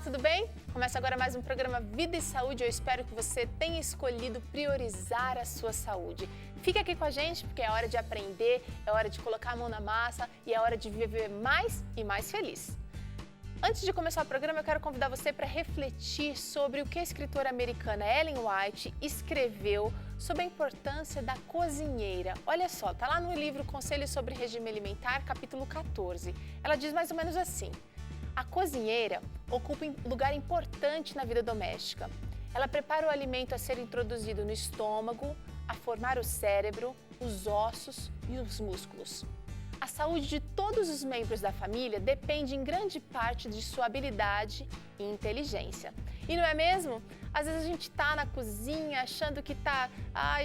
tudo bem? Começa agora mais um programa Vida e Saúde. Eu espero que você tenha escolhido priorizar a sua saúde. Fica aqui com a gente porque é hora de aprender, é hora de colocar a mão na massa e é hora de viver mais e mais feliz. Antes de começar o programa, eu quero convidar você para refletir sobre o que a escritora americana Ellen White escreveu sobre a importância da cozinheira. Olha só, tá lá no livro Conselhos sobre Regime Alimentar, capítulo 14. Ela diz mais ou menos assim: a cozinheira ocupa um lugar importante na vida doméstica. Ela prepara o alimento a ser introduzido no estômago, a formar o cérebro, os ossos e os músculos. A saúde de todos os membros da família depende em grande parte de sua habilidade e inteligência. E não é mesmo? Às vezes a gente está na cozinha achando que está,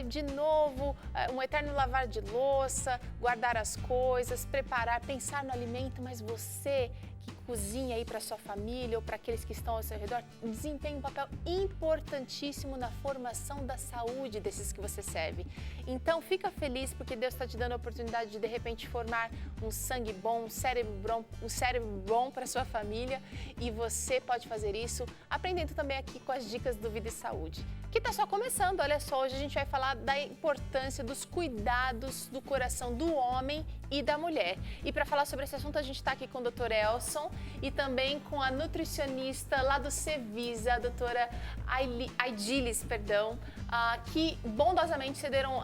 de novo, um eterno lavar de louça, guardar as coisas, preparar, pensar no alimento, mas você que cozinha aí para sua família ou para aqueles que estão ao seu redor, desempenha um papel importantíssimo na formação da saúde desses que você serve. Então fica feliz porque Deus está te dando a oportunidade de repente formar um sangue bom, um cérebro bom para sua família, e você pode fazer isso aprendendo também aqui com as dicas do Vida e Saúde, que está só começando. Olha só, hoje a gente vai falar da importância dos cuidados do coração do homem e da mulher. E para falar sobre esse assunto, a gente está aqui com o Dr. Elson e também com a nutricionista lá do Cevisa, a doutora Aidilis, que bondosamente cederam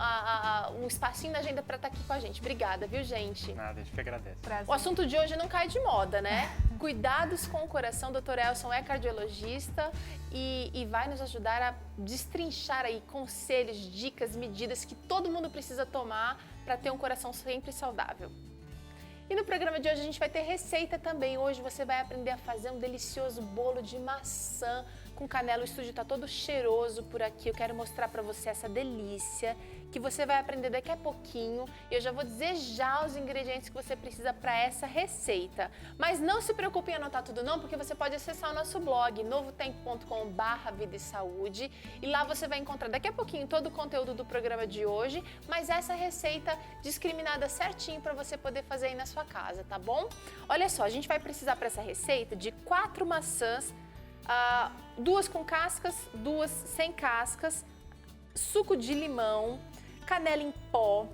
um espacinho na agenda para estar aqui com a gente. Obrigada, viu, gente? Nada, a gente que agradece. Prazer. O assunto de hoje não cai de moda, né? Cuidados com o coração. Dr. Elson é cardiologista e vai nos ajudar a destrinchar aí conselhos, dicas, medidas que todo mundo precisa tomar para ter um coração sempre saudável. E no programa de hoje a gente vai ter receita também. Hoje você vai aprender a fazer um delicioso bolo de maçã com canela. O estúdio está todo cheiroso por aqui. Eu quero mostrar para você essa delícia que você vai aprender daqui a pouquinho. E eu já vou dizer já os ingredientes que você precisa para essa receita. Mas não se preocupe em anotar tudo não, porque você pode acessar o nosso blog novotempo.com/vida e saúde, e lá você vai encontrar daqui a pouquinho todo o conteúdo do programa de hoje, mas essa receita discriminada certinho para você poder fazer aí na sua casa, tá bom? Olha só, a gente vai precisar para essa receita de 4 maçãs, 2 com cascas, 2 sem cascas, suco de limão, canela em pó,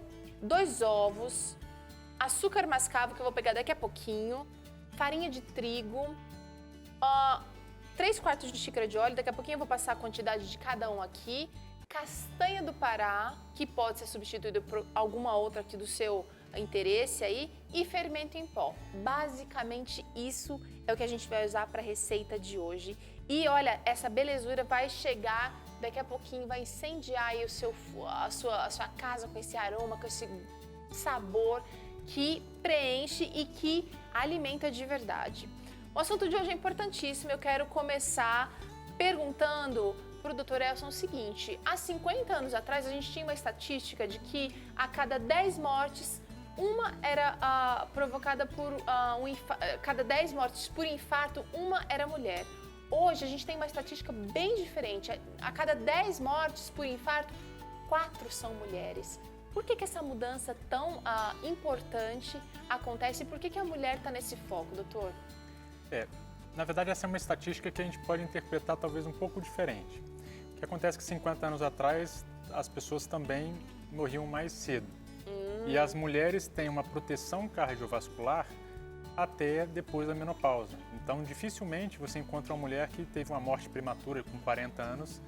2 ovos, açúcar mascavo, que eu vou pegar daqui a pouquinho, farinha de trigo, 3/4 de xícara de óleo, daqui a pouquinho eu vou passar a quantidade de cada um aqui, castanha do Pará, que pode ser substituído por alguma outra aqui do seu interesse aí, e fermento em pó. Basicamente isso é o que a gente vai usar para a receita de hoje. E olha, essa belezura vai chegar daqui a pouquinho, vai incendiar aí a sua casa com esse aroma, com esse sabor que preenche e que alimenta de verdade. O assunto de hoje é importantíssimo. Eu quero começar perguntando para o Dr. Elson o seguinte: há 50 anos atrás a gente tinha uma estatística de que a cada 10 mortes, uma era provocada por cada 10 mortes por infarto, uma era mulher. Hoje a gente tem uma estatística bem diferente. A cada 10 mortes por infarto, 4 são mulheres. Por que essa mudança tão importante acontece e por que a mulher está nesse foco, doutor? Na verdade, essa é uma estatística que a gente pode interpretar talvez um pouco diferente. O que acontece é que 50 anos atrás as pessoas também morriam mais cedo. E as mulheres têm uma proteção cardiovascular até depois da menopausa. Então, dificilmente você encontra uma mulher que teve uma morte prematura com 40 anos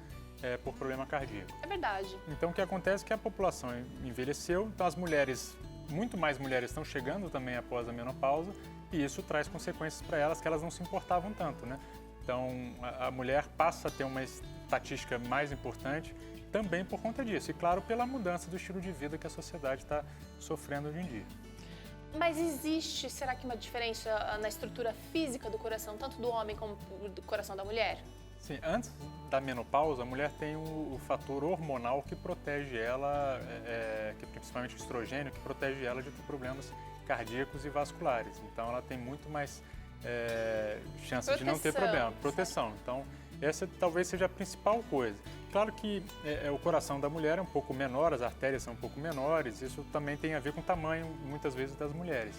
por problema cardíaco. É verdade. Então, o que acontece é que a população envelheceu, então muito mais mulheres estão chegando também após a menopausa, e isso traz consequências para elas que elas não se importavam tanto, né? Então, a mulher passa a ter uma estatística mais importante também por conta disso, e claro, pela mudança do estilo de vida que a sociedade está sofrendo hoje em dia. Mas existe, será que uma diferença na estrutura física do coração, tanto do homem como do coração da mulher? Sim, antes da menopausa, a mulher tem o fator hormonal que protege ela, que principalmente o estrogênio, que protege ela de ter problemas cardíacos e vasculares. Então, ela tem muito mais chance de não ter problema, proteção. Então, essa talvez seja a principal coisa. Claro que o coração da mulher é um pouco menor, as artérias são um pouco menores, isso também tem a ver com o tamanho, muitas vezes, das mulheres.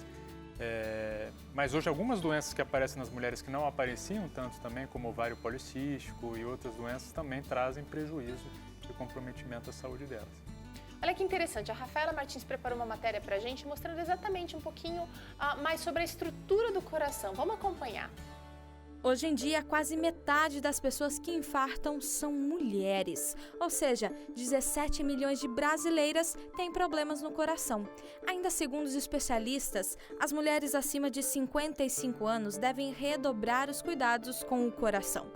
Mas hoje algumas doenças que aparecem nas mulheres que não apareciam tanto também, como ovário policístico e outras doenças, também trazem prejuízo e comprometimento à saúde delas. Olha que interessante, a Rafaela Martins preparou uma matéria para a gente mostrando exatamente um pouquinho mais sobre a estrutura do coração. Vamos acompanhar. Hoje em dia, quase metade das pessoas que infartam são mulheres. Ou seja, 17 milhões de brasileiras têm problemas no coração. Ainda segundo os especialistas, as mulheres acima de 55 anos devem redobrar os cuidados com o coração.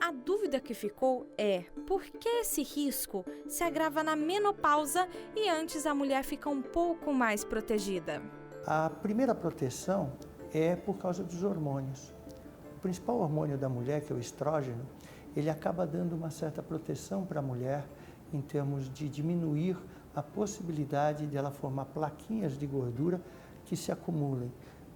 A dúvida que ficou é por que esse risco se agrava na menopausa e antes a mulher fica um pouco mais protegida? A primeira proteção é por causa dos hormônios. O principal hormônio da mulher, que é o estrógeno, ele acaba dando uma certa proteção para a mulher em termos de diminuir a possibilidade de ela formar plaquinhas de gordura que se acumulem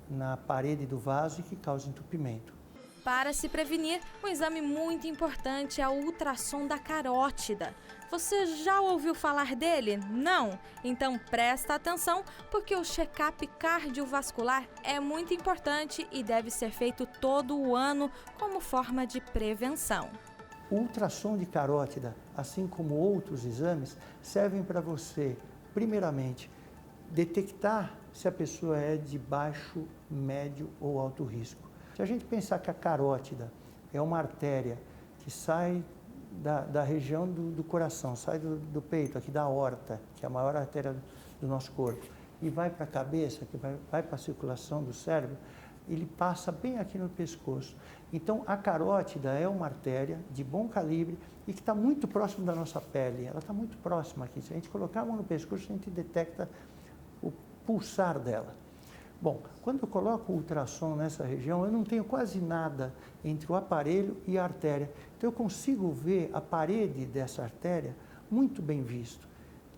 na parede do vaso e que causem entupimento. Para se prevenir, um exame muito importante é o ultrassom da carótida. Você já ouviu falar dele? Não? Então presta atenção, porque o check-up cardiovascular é muito importante e deve ser feito todo o ano como forma de prevenção. O ultrassom de carótida, assim como outros exames, servem para você, primeiramente, detectar se a pessoa é de baixo, médio ou alto risco. Se a gente pensar que a carótida é uma artéria que sai da região do coração, sai do peito, aqui da aorta, que é a maior artéria do nosso corpo, e vai para a cabeça, que vai para a circulação do cérebro, ele passa bem aqui no pescoço. Então, a carótida é uma artéria de bom calibre e que está muito próximo da nossa pele. Ela está muito próxima aqui. Se a gente colocar a mão no pescoço, a gente detecta o pulsar dela. Bom, quando eu coloco o ultrassom nessa região, eu não tenho quase nada entre o aparelho e a artéria. Então, eu consigo ver a parede dessa artéria muito bem visto.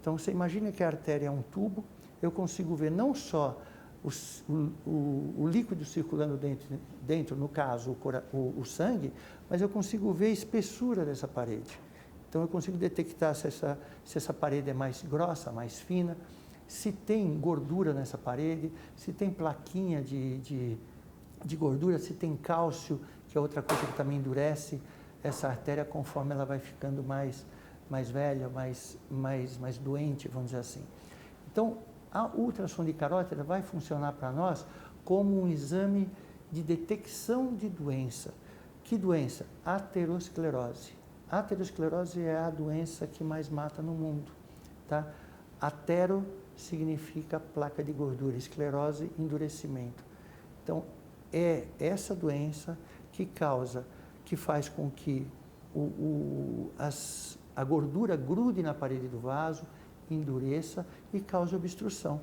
Então, você imagina que a artéria é um tubo, eu consigo ver não só o líquido circulando dentro, no caso, o sangue, mas eu consigo ver a espessura dessa parede. Então, eu consigo detectar se essa parede é mais grossa, mais fina, se tem gordura nessa parede, se tem plaquinha de gordura, se tem cálcio, que é outra coisa que também endurece essa artéria conforme ela vai ficando mais velha, mais doente, vamos dizer assim. Então, a ultrassom de carótida vai funcionar para nós como um exame de detecção de doença. Que doença? Aterosclerose. A aterosclerose é a doença que mais mata no mundo, tá? Atero significa placa de gordura, esclerose, endurecimento. Então, é essa doença que faz com que a gordura grude na parede do vaso, endureça e cause obstrução.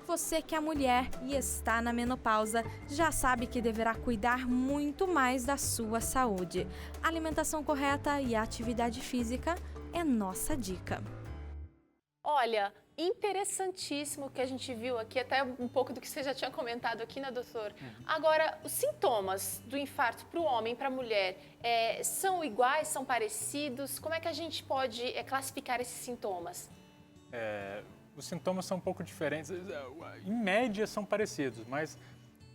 Você que é mulher e está na menopausa já sabe que deverá cuidar muito mais da sua saúde. Alimentação correta e atividade física é nossa dica. Olha, interessantíssimo que a gente viu aqui, até um pouco do que você já tinha comentado aqui, né, doutor? Agora, os sintomas do infarto para o homem e para a mulher são iguais, são parecidos? Como é que a gente pode classificar esses sintomas? Os sintomas são um pouco diferentes, em média são parecidos, mas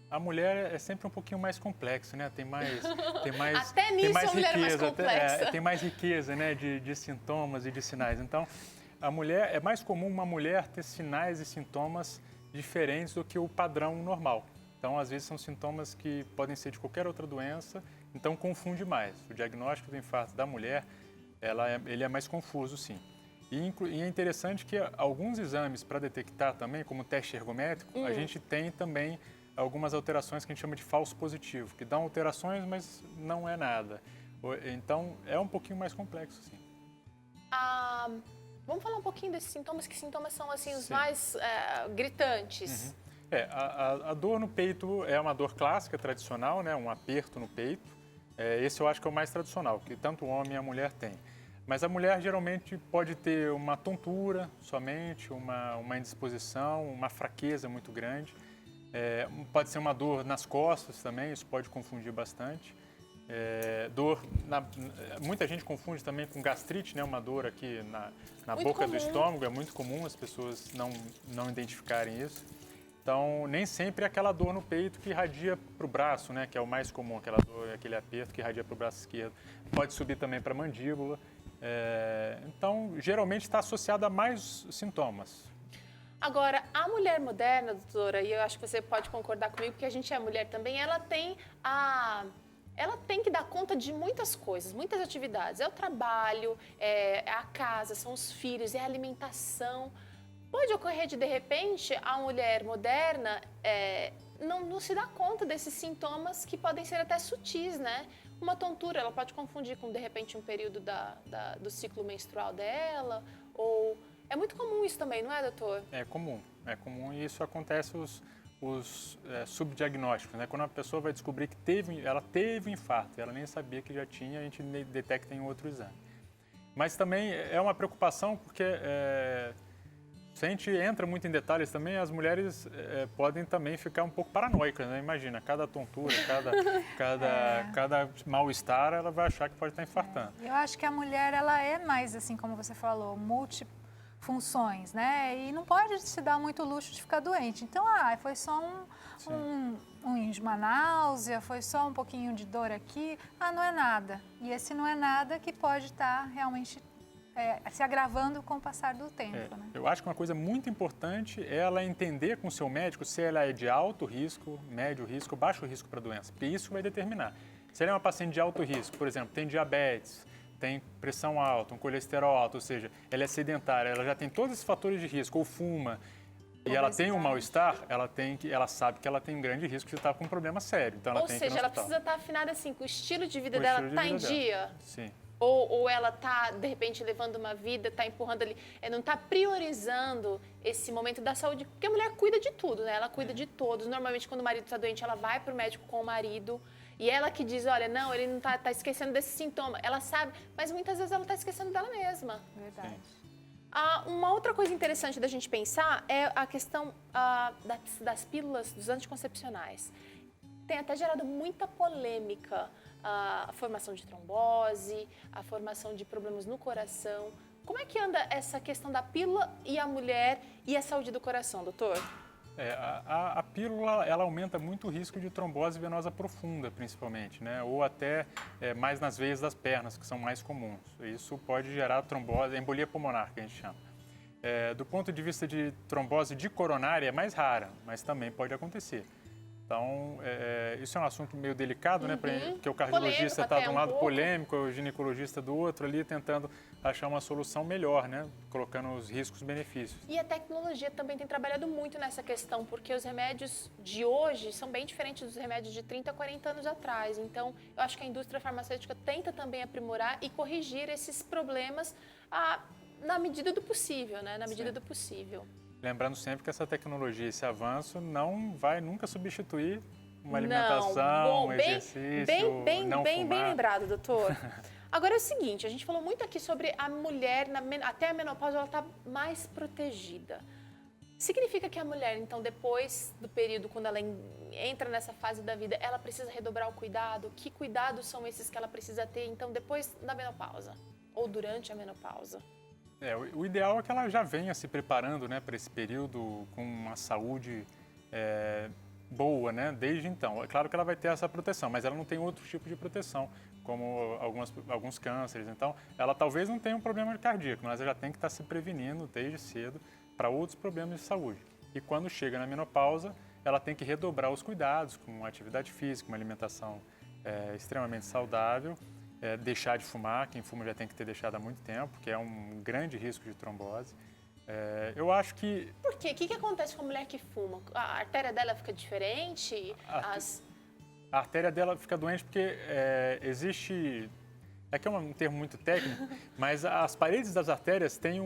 a mulher é sempre um pouquinho mais complexa, né? Tem mais até nisso tem mais a mulher riqueza, é mais complexa. tem mais riqueza, né, de sintomas e de sinais. Então, a mulher, é mais comum uma mulher ter sinais e sintomas diferentes do que o padrão normal. Então, às vezes, são sintomas que podem ser de qualquer outra doença, então confunde mais. O diagnóstico do infarto da mulher, ele é mais confuso, sim. E é interessante que alguns exames para detectar também, como o teste ergométrico, a gente tem também algumas alterações que a gente chama de falso positivo, que dão alterações, mas não é nada. Então, é um pouquinho mais complexo, sim. Vamos falar um pouquinho desses sintomas, que sintomas são assim, os mais gritantes? A dor no peito é uma dor clássica, tradicional, né? Um aperto no peito. Esse eu acho que é o mais tradicional, que tanto o homem e a mulher têm. Mas a mulher geralmente pode ter uma tontura somente, uma indisposição, uma fraqueza muito grande. Pode ser uma dor nas costas também, isso pode confundir bastante. Muita gente confunde também com gastrite, né? Uma dor aqui na boca do estômago, é muito comum as pessoas não identificarem isso. Então, nem sempre é aquela dor no peito que irradia para o braço, né? Que é o mais comum, aquela dor, aquele aperto que irradia para o braço esquerdo. Pode subir também para a mandíbula. Então, geralmente está associado a mais sintomas. Agora, a mulher moderna, doutora, e eu acho que você pode concordar comigo, porque a gente é mulher também, ela tem que dar conta de muitas coisas, muitas atividades. É o trabalho, é a casa, são os filhos, é a alimentação. Pode ocorrer de repente, a mulher moderna não se dá conta desses sintomas que podem ser até sutis, né? Uma tontura, ela pode confundir com, de repente, um período do ciclo menstrual dela, ou... É muito comum isso também, não é, doutor? É comum e isso acontece os subdiagnósticos, né? Quando a pessoa vai descobrir que ela teve um infarto, ela nem sabia que já tinha, a gente detecta em outro exame. Mas também é uma preocupação porque se a gente entra muito em detalhes também, as mulheres podem também ficar um pouco paranoicas, né? Imagina, cada tontura, cada mal-estar, ela vai achar que pode estar infartando. Eu acho que a mulher, ela é mais, assim como você falou, multifunções, né? E não pode se dar muito luxo de ficar doente. Então, foi só uma náusea, foi só um pouquinho de dor aqui. Não é nada. E esse não é nada que pode estar realmente se agravando com o passar do tempo, né? Eu acho que uma coisa muito importante é ela entender com o seu médico se ela é de alto risco, médio risco, baixo risco para a doença, porque isso vai determinar. Se ela é uma paciente de alto risco, por exemplo, tem diabetes, tem pressão alta, um colesterol alto, ou seja, ela é sedentária, ela já tem todos esses fatores de risco, ou fuma, e ela tem um mal-estar, ela sabe que ela tem um grande risco de estar com um problema sério. Então ou seja, ela precisa estar afinada assim, com o estilo de vida dela está em dia. Sim. Ou ela está, de repente, levando uma vida, está empurrando ali, não está priorizando esse momento da saúde, porque a mulher cuida de tudo, né? Ela cuida de todos. Normalmente, quando o marido está doente, ela vai para o médico com o marido, e ela que diz, olha, não, ele não tá esquecendo desse sintoma. Ela sabe, mas muitas vezes ela está esquecendo dela mesma. Verdade. Uma outra coisa interessante da gente pensar é a questão das pílulas, dos anticoncepcionais. Tem até gerado muita polêmica a formação de trombose, a formação de problemas no coração. Como é que anda essa questão da pílula e a mulher e a saúde do coração, doutor? A pílula, ela aumenta muito o risco de trombose venosa profunda, principalmente, né? Ou até mais nas veias das pernas, que são mais comuns. Isso pode gerar trombose, embolia pulmonar, que a gente chama. Do ponto de vista de trombose de coronária, é mais rara, mas também pode acontecer. Então, isso é um assunto meio delicado, né? Porque o cardiologista está de um lado polêmico, o ginecologista do outro ali, tentando achar uma solução melhor, né? Colocando os riscos-benefícios. E a tecnologia também tem trabalhado muito nessa questão, porque os remédios de hoje são bem diferentes dos remédios de 30, 40 anos atrás. Então, eu acho que a indústria farmacêutica tenta também aprimorar e corrigir esses problemas na medida do possível, né? Na medida do possível. Lembrando sempre que essa tecnologia, esse avanço, não vai nunca substituir uma alimentação, um exercício, bem lembrado, doutor. Agora é o seguinte, a gente falou muito aqui sobre a mulher, até a menopausa, ela está mais protegida. Significa que a mulher, então, depois do período, quando ela entra nessa fase da vida, ela precisa redobrar o cuidado? Que cuidados são esses que ela precisa ter, então, depois da menopausa? Ou durante a menopausa? O ideal é que ela já venha se preparando, né, para esse período com uma saúde boa, né, desde então. É claro que ela vai ter essa proteção, mas ela não tem outro tipo de proteção, como alguns cânceres. Então, ela talvez não tenha um problema cardíaco, mas ela já tem que estar se prevenindo desde cedo para outros problemas de saúde. E quando chega na menopausa, ela tem que redobrar os cuidados com uma atividade física, uma alimentação extremamente saudável, deixar de fumar, quem fuma já tem que ter deixado há muito tempo, que é um grande risco de trombose. Eu acho que... Por quê? O que acontece com a mulher que fuma? A artéria dela fica diferente? A artéria dela fica doente porque existe... Aqui é um termo muito técnico, mas as paredes das artérias têm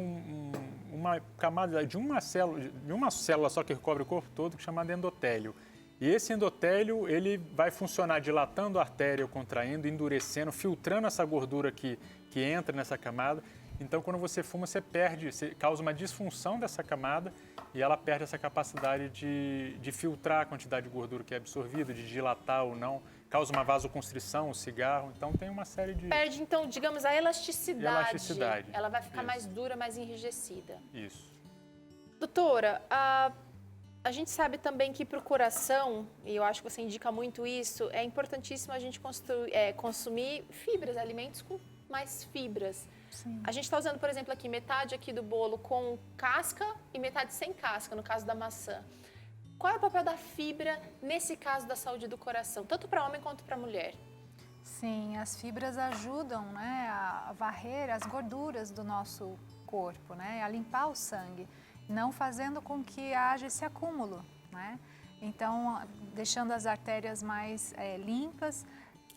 uma camada de uma célula só que recobre o corpo todo, que é chamada endotélio. E esse endotélio, ele vai funcionar dilatando a artéria, contraindo, endurecendo, filtrando essa gordura que entra nessa camada. Então, quando você fuma, você causa uma disfunção dessa camada e ela perde essa capacidade de filtrar a quantidade de gordura que é absorvida, de dilatar ou não. Causa uma vasoconstrição, o cigarro. Então, tem uma série de... Perde, então, digamos, a elasticidade. Ela vai ficar Isso. mais dura, mais enrijecida. Isso. Doutora, A gente sabe também que para o coração, e eu acho que você indica muito isso, é importantíssimo a gente consumir fibras, alimentos com mais fibras. Sim. A gente está usando, por exemplo, aqui metade aqui do bolo com casca e metade sem casca, no caso da maçã. Qual é o papel da fibra nesse caso da saúde do coração, tanto para homem quanto para mulher? Sim, as fibras ajudam, né, a varrer as gorduras do nosso corpo, né, a limpar o sangue, não fazendo com que haja esse acúmulo, né? Então, deixando as artérias mais limpas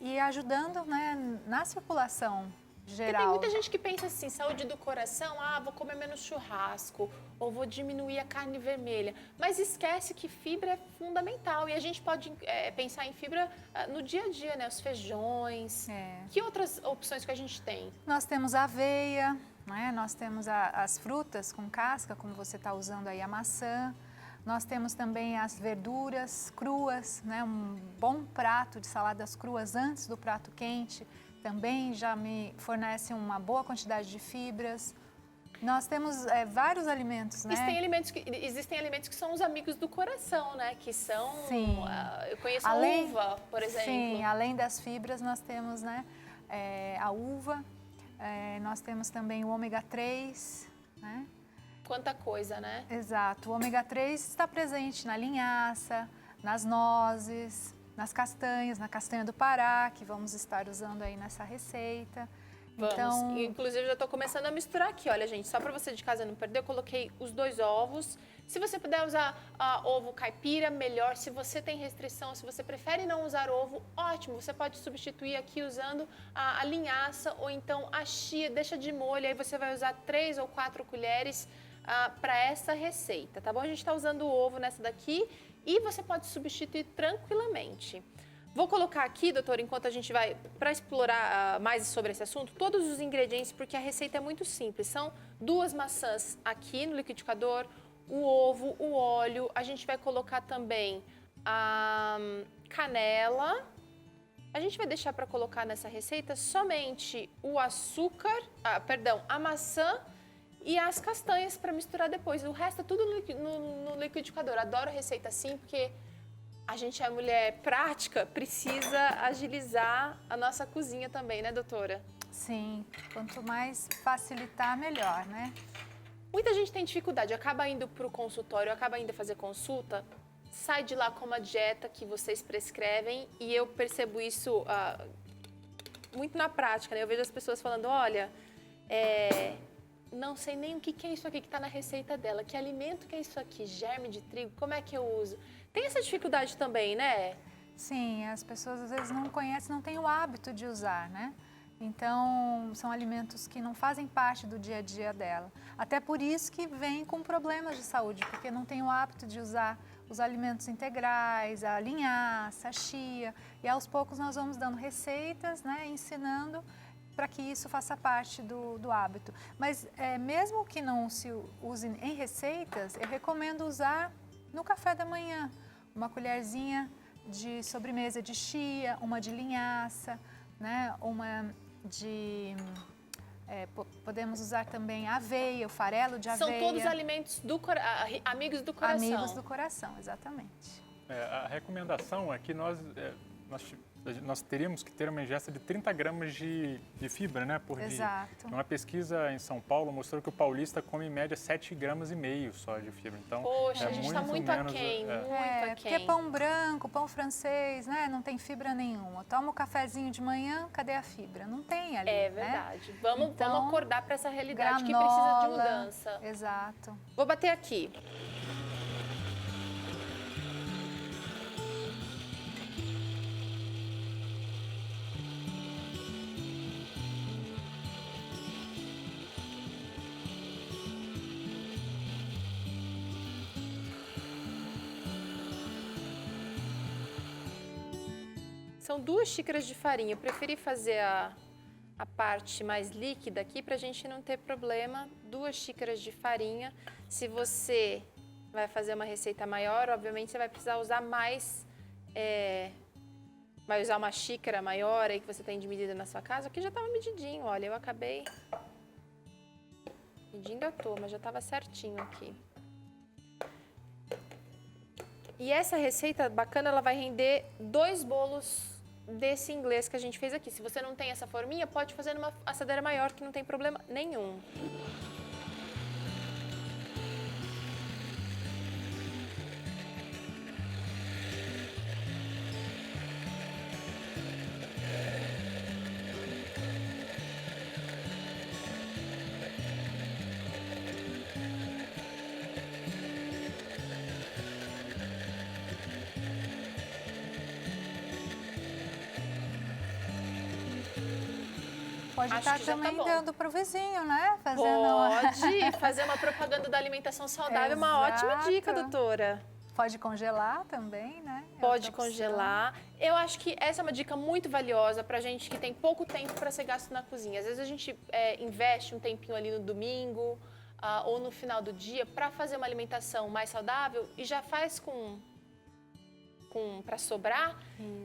e ajudando, né, na circulação Porque geral. tem muita gente que pensa assim, saúde do coração, vou comer menos churrasco, ou vou diminuir a carne vermelha. Mas esquece que fibra é fundamental e a gente pode pensar em fibra no dia a dia, né? Os feijões. Que outras opções que a gente tem? Nós temos a aveia, né? Nós temos as frutas com casca, como você está usando aí a maçã. Nós temos também as verduras cruas, né? Um bom prato de saladas cruas antes do prato quente também já me fornece uma boa quantidade de fibras. Nós temos vários alimentos, né? Existem alimentos que são os amigos do coração, né? Que são, Sim. Eu conheço a uva, por exemplo. Sim, além das fibras nós temos, né, a uva, nós temos também o ômega 3, né? Quanta coisa, né? Exato, o ômega 3 está presente na linhaça, nas nozes, nas castanhas, na castanha do Pará, que vamos estar usando aí nessa receita. Vamos. Então, Inclusive, eu já estou começando a misturar aqui. Olha, gente, só para você de casa não perder, eu coloquei os 2 ovos. Se você puder usar ovo caipira, melhor. Se você tem restrição, se você prefere não usar ovo, ótimo. Você pode substituir aqui usando a linhaça ou então a chia. Deixa de molho, aí você vai usar 3 ou 4 colheres para essa receita, tá bom? A gente está usando o ovo nessa daqui e você pode substituir tranquilamente. Vou colocar aqui, doutora, enquanto a gente vai, para explorar mais sobre esse assunto, todos os ingredientes, porque a receita é muito simples. São 2 maçãs aqui no liquidificador, o ovo, o óleo. A gente vai colocar também a canela. A gente vai deixar para colocar nessa receita somente o açúcar, a maçã e as castanhas para misturar depois. O resto é tudo no liquidificador. Adoro receita assim, porque a gente é mulher prática, precisa agilizar a nossa cozinha também, né, doutora? sim, quanto mais facilitar, melhor, né? Muita gente tem dificuldade, acaba indo para o consultório, acaba indo fazer consulta, sai de lá com uma dieta que vocês prescrevem e eu percebo isso muito na prática, né? Eu vejo as pessoas falando, olha, não sei nem o que é isso aqui que está na receita dela, que alimento que é isso aqui, germe de trigo, como é que eu uso? Tem essa dificuldade também, né? Sim, as pessoas às vezes não conhecem, não têm o hábito de usar, né? Então, são alimentos que não fazem parte do dia a dia dela. Até por isso que vem com problemas de saúde, porque não tem o hábito de usar os alimentos integrais, a linhaça, a chia. E aos poucos nós vamos dando receitas, né, ensinando para que isso faça parte do hábito. Mas mesmo que não se use em receitas, eu recomendo usar no café da manhã. Uma colherzinha de sobremesa de chia, uma de linhaça, né? Uma de... podemos usar também aveia, o farelo de aveia. São todos alimentos amigos do coração. Amigos do coração, exatamente. A recomendação é que nós teríamos que ter uma ingesta de 30 gramas de fibra, né, por dia. Exato. Uma pesquisa em São Paulo mostrou que o paulista come em média 7,5 gramas só de fibra. Então, poxa, a gente está muito aquém, muito aquém. Porque pão branco, pão francês, né, não tem fibra nenhuma. Toma um cafezinho de manhã, cadê a fibra? Não tem ali, É verdade. Né? Vamos acordar para essa realidade que precisa de mudança. Exato. Vou bater aqui. São 2 xícaras de farinha. Eu preferi fazer a parte mais líquida aqui para a gente não ter problema. 2 xícaras de farinha. Se você vai fazer uma receita maior, obviamente você vai precisar usar mais, vai usar uma xícara maior aí que você tem de medida na sua casa. Aqui já estava medidinho, olha, eu acabei medindo à toa, mas já estava certinho aqui. E essa receita bacana, ela vai render 2 bolos desse inglês que a gente fez aqui. Se você não tem essa forminha, pode fazer numa assadeira maior, que não tem problema nenhum. Pode Acho estar que já tá também bom. dando pro vizinho, né? Pode fazer uma propaganda da alimentação saudável, é uma ótima dica, Exato. doutora. Pode congelar também, né? É Pode outra opção. congelar. Eu acho que essa é uma dica muito valiosa pra gente que tem pouco tempo para ser gasto na cozinha. Às vezes a gente investe um tempinho ali no domingo ou no final do dia para fazer uma alimentação mais saudável e já faz para sobrar,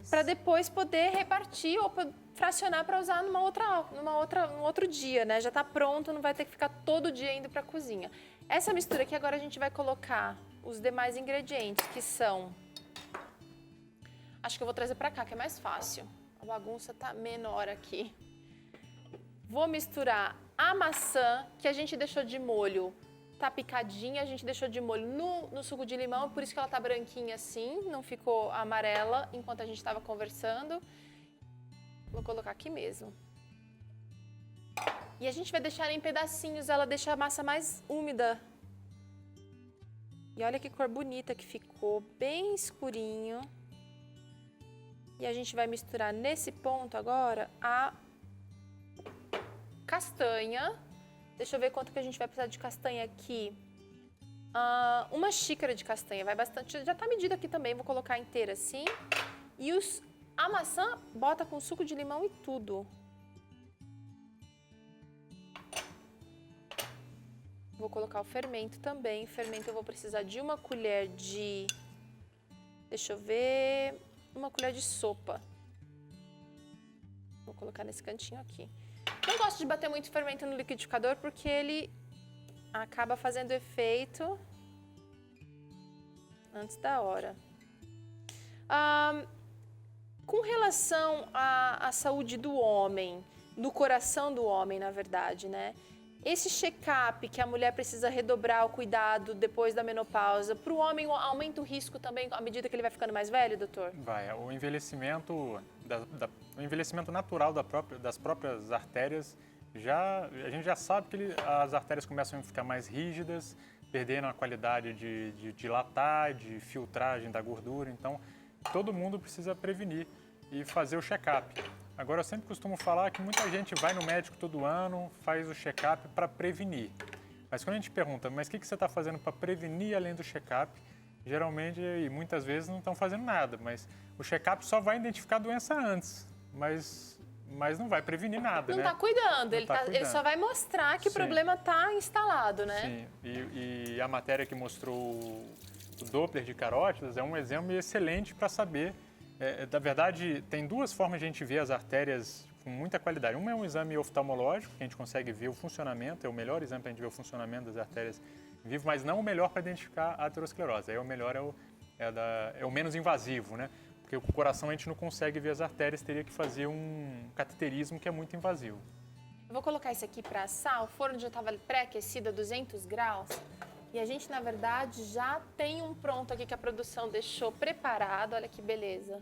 para depois poder repartir ou fracionar para usar num outro dia, né? Já tá pronto, não vai ter que ficar todo dia indo para a cozinha. Essa mistura aqui agora a gente vai colocar os demais ingredientes, que são... Acho que eu vou trazer para cá, que é mais fácil. A bagunça tá menor aqui. Vou misturar a maçã, que a gente deixou de molho, tá picadinha, a gente deixou de molho no suco de limão, por isso que ela tá branquinha assim, não ficou amarela enquanto a gente estava conversando. Vou colocar aqui mesmo. E a gente vai deixar ela em pedacinhos, ela deixa a massa mais úmida. E olha que cor bonita que ficou, bem escurinho. E a gente vai misturar nesse ponto agora a castanha. Deixa eu ver quanto que a gente vai precisar de castanha aqui. 1 xícara de castanha, vai bastante. Já tá medida aqui também, vou colocar inteira assim. E a maçã, bota com suco de limão e tudo. Vou colocar o fermento também. Fermento eu vou precisar de 1 colher de... Deixa eu ver... 1 colher de sopa. Vou colocar nesse cantinho aqui. Não gosto de bater muito fermento no liquidificador porque ele acaba fazendo efeito antes da hora. Com relação à saúde do homem, do coração do homem, na verdade, né? Esse check-up que a mulher precisa redobrar o cuidado depois da menopausa, para o homem aumenta o risco também à medida que ele vai ficando mais velho, doutor? Vai, o envelhecimento, o envelhecimento natural das próprias artérias, a gente já sabe que as artérias começam a ficar mais rígidas, perdendo a qualidade de dilatar, de filtragem da gordura, então todo mundo precisa prevenir e fazer o check-up. Agora, eu sempre costumo falar que muita gente vai no médico todo ano, faz o check-up para prevenir. Mas quando a gente pergunta, mas o que você está fazendo para prevenir além do check-up? Geralmente, e muitas vezes, não estão fazendo nada. Mas o check-up só vai identificar a doença antes, mas não vai prevenir nada, Não né? está cuidando, Não tá ele cuidando. só vai mostrar que o Sim. problema está instalado, né? Sim, e a matéria que mostrou o Doppler de carótidas é um exemplo excelente para saber. Na verdade, tem 2 formas de a gente ver as artérias com muita qualidade. Uma é um exame oftalmológico, que a gente consegue ver o funcionamento, é o melhor exame para a gente ver o funcionamento das artérias vivo, mas não o melhor para identificar a aterosclerose. Aí o melhor é o menos invasivo, né? Porque o coração a gente não consegue ver as artérias, teria que fazer um cateterismo que é muito invasivo. Eu vou colocar isso aqui para assar. O forno já estava pré-aquecido a 200 graus. E a gente, na verdade, já tem um pronto aqui que a produção deixou preparado. Olha que beleza.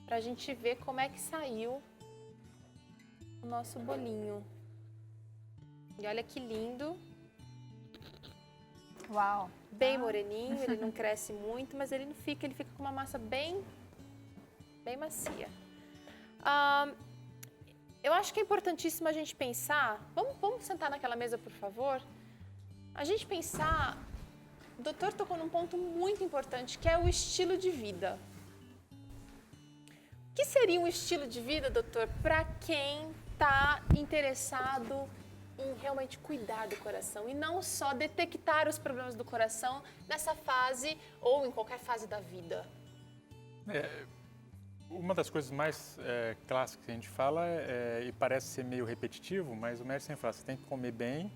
Pra gente ver como é que saiu o nosso bolinho. E olha que lindo. Uau! Bem moreninho, ele não cresce muito, mas ele fica com uma massa bem macia. Eu acho que é importantíssimo a gente pensar... Vamos sentar naquela mesa, por favor? A gente pensar... O doutor tocou num ponto muito importante, que é o estilo de vida. O que seria um estilo de vida, doutor, para quem está interessado em realmente cuidar do coração e não só detectar os problemas do coração nessa fase ou em qualquer fase da vida? Uma das coisas mais clássicas que a gente fala, e parece ser meio repetitivo, mas o médico sempre fala, você tem que comer bem,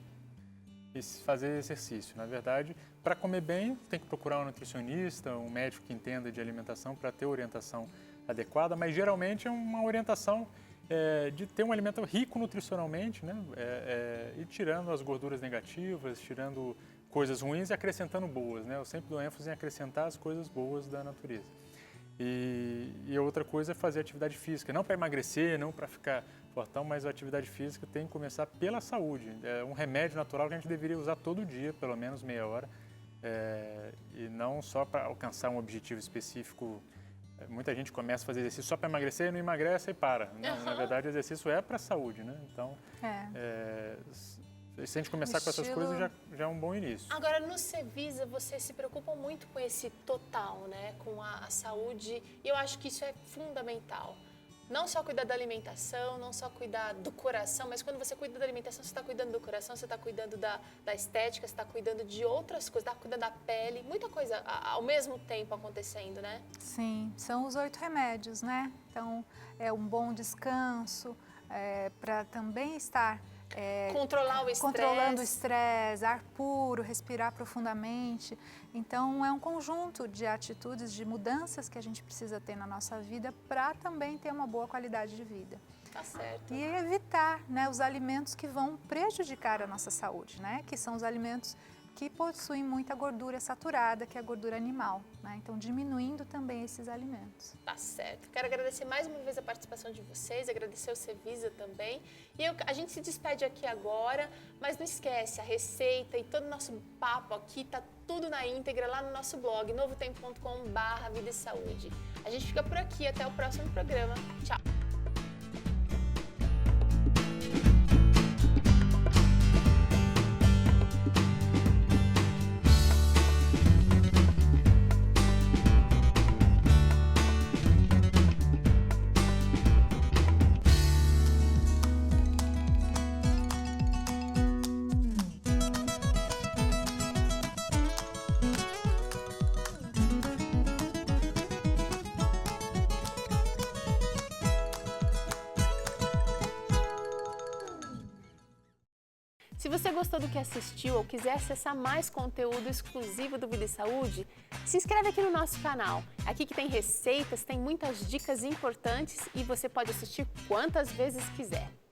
fazer exercício. Na verdade, para comer bem, tem que procurar um nutricionista, um médico que entenda de alimentação para ter orientação adequada, mas geralmente é uma orientação de ter um alimento rico nutricionalmente, né? E tirando as gorduras negativas, tirando coisas ruins e acrescentando boas, né? Eu sempre dou ênfase em acrescentar as coisas boas da natureza. E outra coisa é fazer atividade física, não para emagrecer, não para ficar fortão, mas a atividade física tem que começar pela saúde. É um remédio natural que a gente deveria usar todo dia, pelo menos meia hora, e não só para alcançar um objetivo específico. Muita gente começa a fazer exercício só para emagrecer, não emagrece e para. Na verdade, o exercício é para a saúde, né? Então, se a gente começar com essas coisas, já é um bom início. Agora, no Cevisa, vocês se preocupam muito com esse total, né? Com a saúde, e eu acho que isso é fundamental. Não só cuidar da alimentação, não só cuidar do coração, mas quando você cuida da alimentação, você está cuidando do coração, você está cuidando da estética, você está cuidando de outras coisas, está cuidando da pele, muita coisa ao mesmo tempo acontecendo, né? Sim, são os 8 remédios, né? Então, é um bom descanso, para também estar controlando o estresse, ar puro, respirar profundamente. Então, é um conjunto de atitudes, de mudanças que a gente precisa ter na nossa vida para também ter uma boa qualidade de vida. Tá certo. E evitar, né, os alimentos que vão prejudicar a nossa saúde, né? Que são os alimentos que possuem muita gordura saturada, que é a gordura animal, né? Então, diminuindo também esses alimentos. Tá certo. Quero agradecer mais uma vez a participação de vocês, agradecer o Cevisa também. E a gente se despede aqui agora, mas não esquece, a receita e todo o nosso papo aqui tá tudo na íntegra lá no nosso blog, novotempo.com/vida e saúde. A gente fica por aqui, até o próximo programa. Tchau! Se você gostou do que assistiu ou quiser acessar mais conteúdo exclusivo do Vida e Saúde, se inscreve aqui no nosso canal. Aqui que tem receitas, tem muitas dicas importantes e você pode assistir quantas vezes quiser.